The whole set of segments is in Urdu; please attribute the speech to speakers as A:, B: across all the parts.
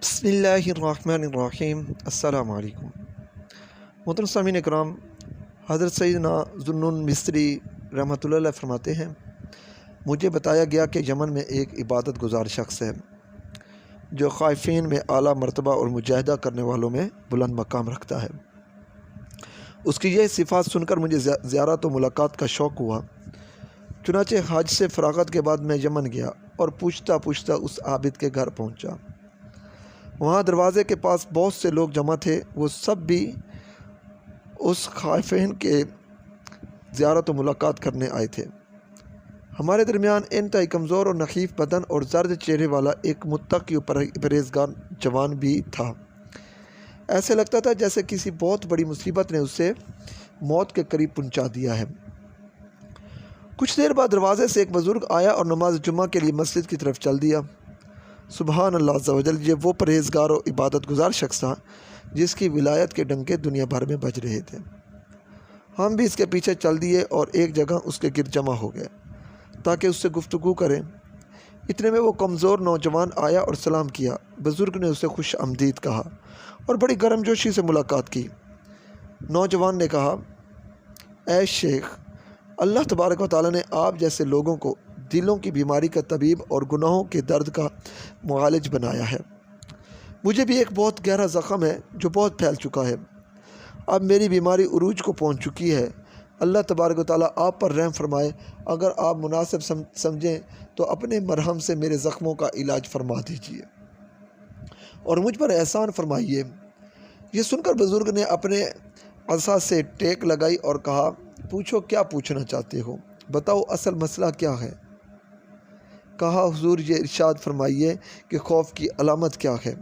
A: بسم اللہ الرحمن الرحیم۔ السلام علیکم محترم سامعین اکرام، حضرت سیدنا ذوالنون مصری رحمۃ اللہ علیہ فرماتے ہیں، مجھے بتایا گیا کہ یمن میں ایک عبادت گزار شخص ہے جو خائفین میں اعلیٰ مرتبہ اور مجاہدہ کرنے والوں میں بلند مقام رکھتا ہے۔ اس کی یہ صفات سن کر مجھے زیارت و ملاقات کا شوق ہوا۔ چنانچہ حج سے فراغت کے بعد میں یمن گیا اور پوچھتا پوچھتا اس عابد کے گھر پہنچا۔ وہاں دروازے کے پاس بہت سے لوگ جمع تھے، وہ سب بھی اس خائفین کے زیارت و ملاقات کرنے آئے تھے۔ ہمارے درمیان انتہائی کمزور اور نحیف بدن اور زرد چہرے والا ایک متقی و پرہیزگار جوان بھی تھا۔ ایسے لگتا تھا جیسے کسی بہت بڑی مصیبت نے اسے موت کے قریب پہنچا دیا ہے۔ کچھ دیر بعد دروازے سے ایک بزرگ آیا اور نماز جمعہ کے لیے مسجد کی طرف چل دیا۔ سبحان اللہ عز و جل، یہ وہ پرہیزگار و عبادت گزار شخص تھا جس کی ولایت کے ڈنکے دنیا بھر میں بج رہے تھے۔ ہم بھی اس کے پیچھے چل دیے اور ایک جگہ اس کے گرد جمع ہو گئے تاکہ اس سے گفتگو کریں۔ اتنے میں وہ کمزور نوجوان آیا اور سلام کیا۔ بزرگ نے اسے خوش آمدید کہا اور بڑی گرم جوشی سے ملاقات کی۔ نوجوان نے کہا، اے شیخ، اللہ تبارک و تعالیٰ نے آپ جیسے لوگوں کو دلوں کی بیماری کا طبیب اور گناہوں کے درد کا معالج بنایا ہے۔ مجھے بھی ایک بہت گہرا زخم ہے جو بہت پھیل چکا ہے۔ اب میری بیماری عروج کو پہنچ چکی ہے۔ اللہ تبارک و تعالیٰ آپ پر رحم فرمائے۔ اگر آپ مناسب سمجھیں تو اپنے مرہم سے میرے زخموں کا علاج فرما دیجیے اور مجھ پر احسان فرمائیے۔ یہ سن کر بزرگ نے اپنے عصا سے ٹیک لگائی اور کہا، پوچھو کیا پوچھنا چاہتے ہو، بتاؤ اصل مسئلہ کیا ہے۔ کہا، حضور یہ ارشاد فرمائیے کہ خوف کی علامت کیا ہے۔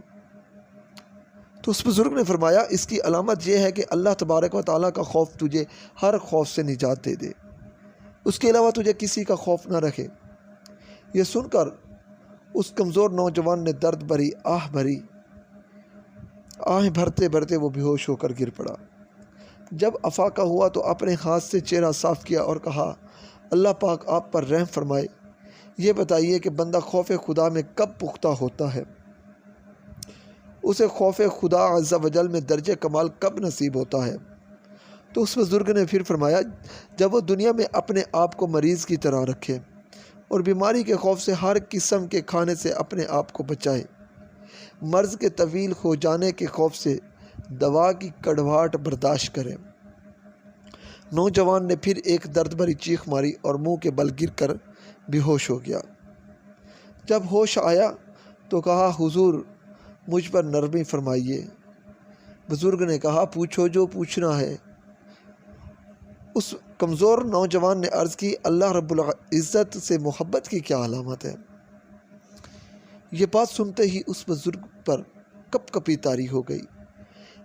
A: تو اس بزرگ نے فرمایا، اس کی علامت یہ ہے کہ اللہ تبارک و تعالیٰ کا خوف تجھے ہر خوف سے نجات دے دے، اس کے علاوہ تجھے کسی کا خوف نہ رکھے۔ یہ سن کر اس کمزور نوجوان نے درد بھری آہیں بھرتے بھرتے وہ بے ہوش ہو کر گر پڑا۔ جب افاقہ ہوا تو اپنے ہاتھ سے چہرہ صاف کیا اور کہا، اللہ پاک آپ پر رحم فرمائے، یہ بتائیے کہ بندہ خوف خدا میں کب پختہ ہوتا ہے، اسے خوف خدا عز و جل میں درجہ کمال کب نصیب ہوتا ہے۔ تو اس بزرگ نے پھر فرمایا، جب وہ دنیا میں اپنے آپ کو مریض کی طرح رکھے اور بیماری کے خوف سے ہر قسم کے کھانے سے اپنے آپ کو بچائے، مرض کے طویل ہو جانے کے خوف سے دوا کی کڑواہٹ برداشت کرے۔ نوجوان نے پھر ایک درد بھری چیخ ماری اور منہ کے بل گر کر بے ہوش ہو گیا۔ جب ہوش آیا تو کہا، حضور مجھ پر نرمی فرمائیے۔ بزرگ نے کہا، پوچھو جو پوچھنا ہے۔ اس کمزور نوجوان نے عرض کی، اللہ رب العزت سے محبت کی کیا علامت ہے؟ یہ بات سنتے ہی اس بزرگ پر کپ کپی طاری ہو گئی۔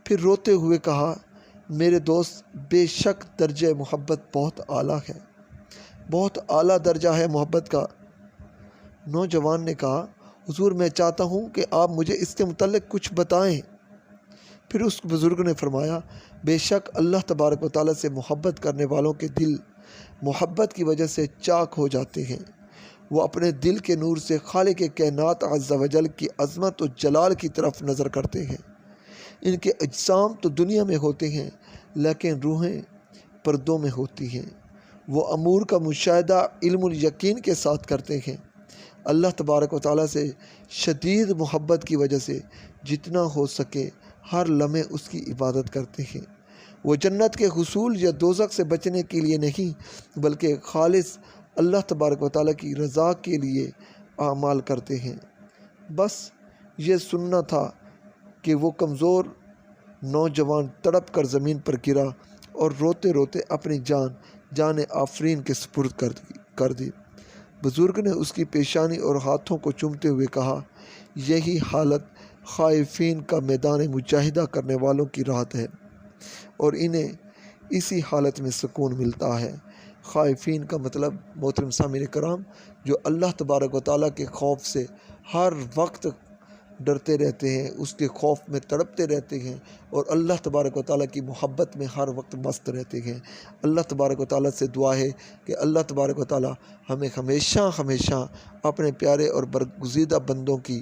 A: پھر روتے ہوئے کہا، میرے دوست، بے شک درجہ محبت بہت اعلیٰ ہے، بہت اعلیٰ درجہ ہے محبت کا۔ نوجوان نے کہا، حضور میں چاہتا ہوں کہ آپ مجھے اس کے متعلق کچھ بتائیں۔ پھر اس بزرگ نے فرمایا، بے شک اللہ تبارک و تعالیٰ سے محبت کرنے والوں کے دل محبت کی وجہ سے چاک ہو جاتے ہیں۔ وہ اپنے دل کے نور سے خالق کائنات عز و جل کی عظمت و جلال کی طرف نظر کرتے ہیں۔ ان کے اجسام تو دنیا میں ہوتے ہیں لیکن روحیں پردوں میں ہوتی ہیں۔ وہ امور کا مشاہدہ علم الیقین کے ساتھ کرتے ہیں۔ اللہ تبارک و تعالیٰ سے شدید محبت کی وجہ سے جتنا ہو سکے ہر لمحے اس کی عبادت کرتے ہیں۔ وہ جنت کے حصول یا دوزخ سے بچنے کے لیے نہیں بلکہ خالص اللہ تبارک و تعالیٰ کی رضا کے لیے اعمال کرتے ہیں۔ بس یہ سننا تھا کہ وہ کمزور نوجوان تڑپ کر زمین پر گرا اور روتے روتے اپنی جان آفرین کے سپرد کر دی۔ بزرگ نے اس کی پیشانی اور ہاتھوں کو چومتے ہوئے کہا، یہی حالت خائفین کا میدان مجاہدہ کرنے والوں کی راحت ہے اور انہیں اسی حالت میں سکون ملتا ہے۔ خائفین کا مطلب محترم سامعین کرام، جو اللہ تبارک و تعالیٰ کے خوف سے ہر وقت ڈرتے رہتے ہیں، اس کے خوف میں تڑپتے رہتے ہیں اور اللہ تبارک و تعالیٰ کی محبت میں ہر وقت مست رہتے ہیں۔ اللہ تبارک و تعالیٰ سے دعا ہے کہ اللہ تبارک و تعالیٰ ہمیں ہمیشہ اپنے پیارے اور برگزیدہ بندوں کی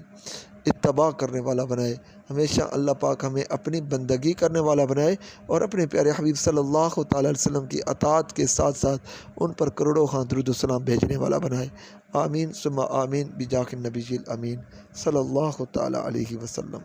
A: اتباع کرنے والا بنائے، ہمیشہ اللہ پاک ہمیں اپنی بندگی کرنے والا بنائے اور اپنے پیارے حبیب صلی اللہ تعالیٰ علیہ وسلم کی اطاعت کے ساتھ ساتھ ان پر کروڑوں درود و سلام بھیجنے والا بنائے۔ آمین ثم آمین بجاہ النبی الامین صلی اللہ تعالیٰ علیہ وسلم۔